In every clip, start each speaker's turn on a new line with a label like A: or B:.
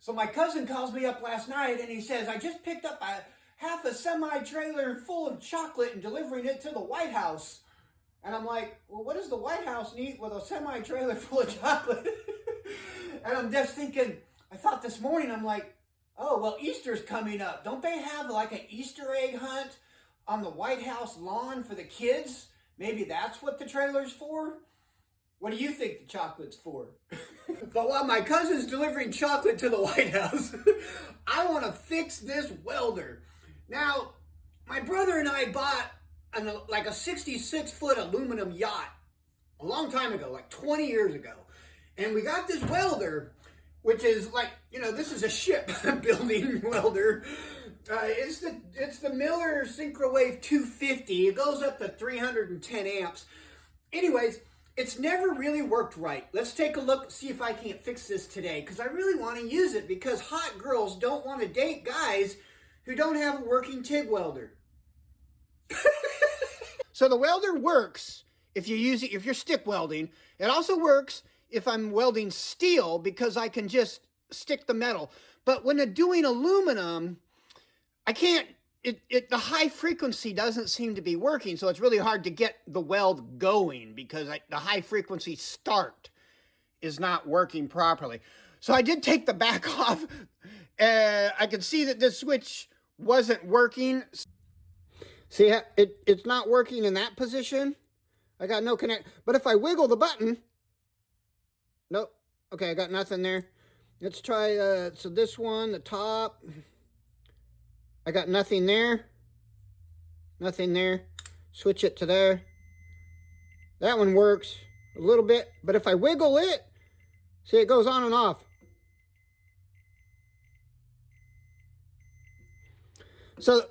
A: So my cousin calls me up last night and he says, I just picked up half a semi-trailer full of chocolate and delivering it to the White House. And I'm like, well, what does the White House need with a semi-trailer full of chocolate? And I'm just thinking, I thought this morning, I'm like, oh, well, Easter's coming up. Don't they have like an Easter egg hunt on the White House lawn for the kids? Maybe that's what the trailer's for? What do you think the chocolate's for? But while my cousin's delivering chocolate to the White House, I want to fix this welder. Now, my brother and I bought like a 66-foot aluminum yacht a long time ago, like 20 years ago. And we got this welder, which is like, you know, this is a ship building welder. It's the Miller Syncrowave 250. It goes up to 310 amps. Anyways, it's never really worked right. Let's take a look, see if I can't fix this today, because I really want to use it, because hot girls don't want to date guys who don't have a working TIG welder. So the welder works if you use it, if you're stick welding. It also works if I'm welding steel, because I can just stick the metal. But when I'm doing aluminum, I can't, the high frequency doesn't seem to be working, so it's really hard to get the weld going, because the high frequency start is not working properly. So I did take the back off. I could see that this switch wasn't working. See, it's not working in that position. I got no connect. But if I wiggle the button, nope. Okay, I got nothing there. Let's try, so this one, the top. I got nothing there. Nothing there. Switch it to there. That one works a little bit. But if I wiggle it, see, it goes on and off. So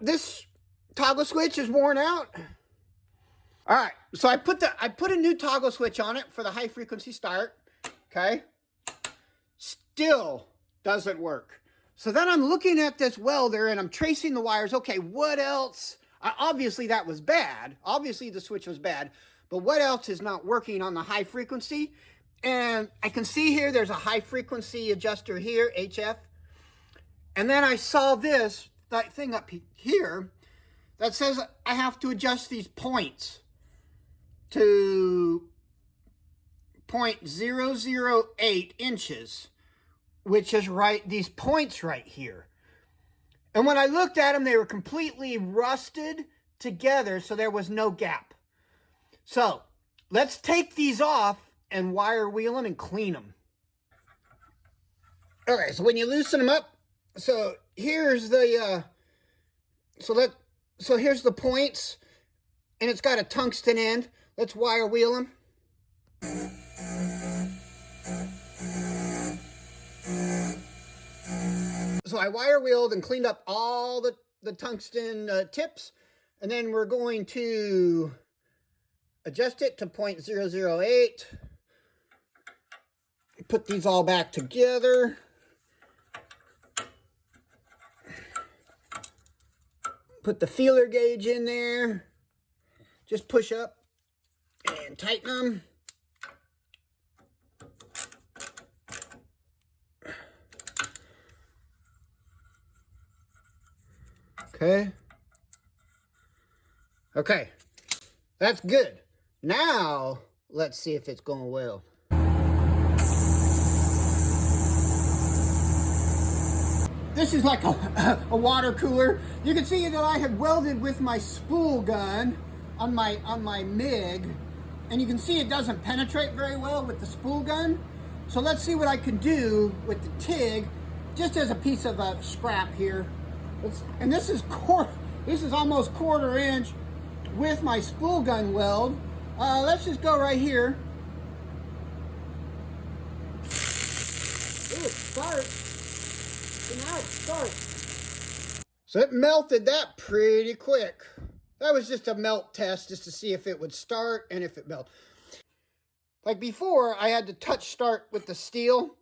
A: this toggle switch is worn out. All right, so I put a new toggle switch on it for the high frequency start. Okay, still doesn't work. So then I'm looking at this welder and I'm tracing the wires. Okay, what else? Obviously that was bad. Obviously the switch was bad. But what else is not working on the high frequency? And I can see here there's a high frequency adjuster here, HF. And then I saw that thing up here that says I have to adjust these points to 0.008 inches, which is right, these points right here. And when I looked at them, they were completely rusted together, so there was no gap. So let's take these off and wire wheel them and clean them. Okay, so when you loosen them up, so here's the, so here's the points, and it's got a tungsten end. Let's wire wheel them. So I wire wheeled and cleaned up all the tungsten tips, and then we're going to adjust it to 0.008. Put these all back together. Put the feeler gauge in there. Just push up and tighten them. Okay. Okay. That's good. Now, let's see if it's going well. This is like a water cooler. You can see that I had welded with my spool gun on my MIG, and you can see it doesn't penetrate very well with the spool gun. So let's see what I can do with the TIG, just as a piece of scrap here. And this is almost 1/4 inch with my spool gun weld. Let's just go right here. Ooh, it starts. So now it starts. So it melted that pretty quick. That was just a melt test, just to see if it would start and if it melted. Like before, I had to touch start with the steel,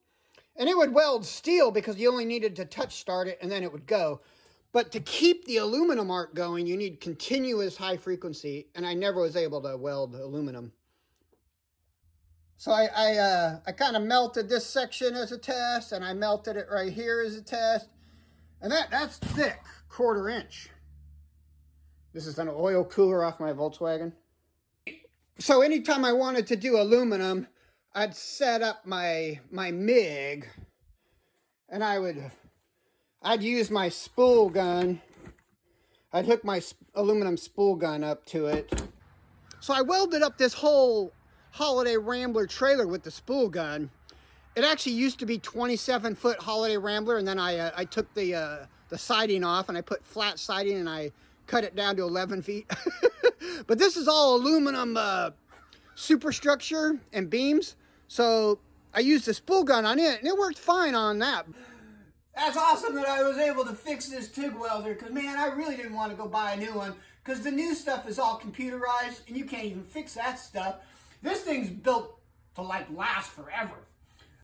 A: and it would weld steel because you only needed to touch start it and then it would go. But to keep the aluminum arc going, you need continuous high frequency, and I never was able to weld aluminum. So I kind of melted this section as a test, and I melted it right here as a test. And that's thick, 1/4 inch. This is an oil cooler off my Volkswagen. So anytime I wanted to do aluminum, I'd set up my MIG, and I'd use my spool gun. I'd hook my aluminum spool gun up to it. So I welded up this whole Holiday Rambler trailer with the spool gun. It actually used to be 27-foot Holiday Rambler, and then I took the siding off, and I put flat siding, and I cut it down to 11 feet. But this is all aluminum superstructure and beams. So I used the spool gun on it, and it worked fine on that. That's awesome that I was able to fix this Tig Welder, because, man, I really didn't want to go buy a new one, because the new stuff is all computerized, and you can't even fix that stuff. This thing's built to, like, last forever.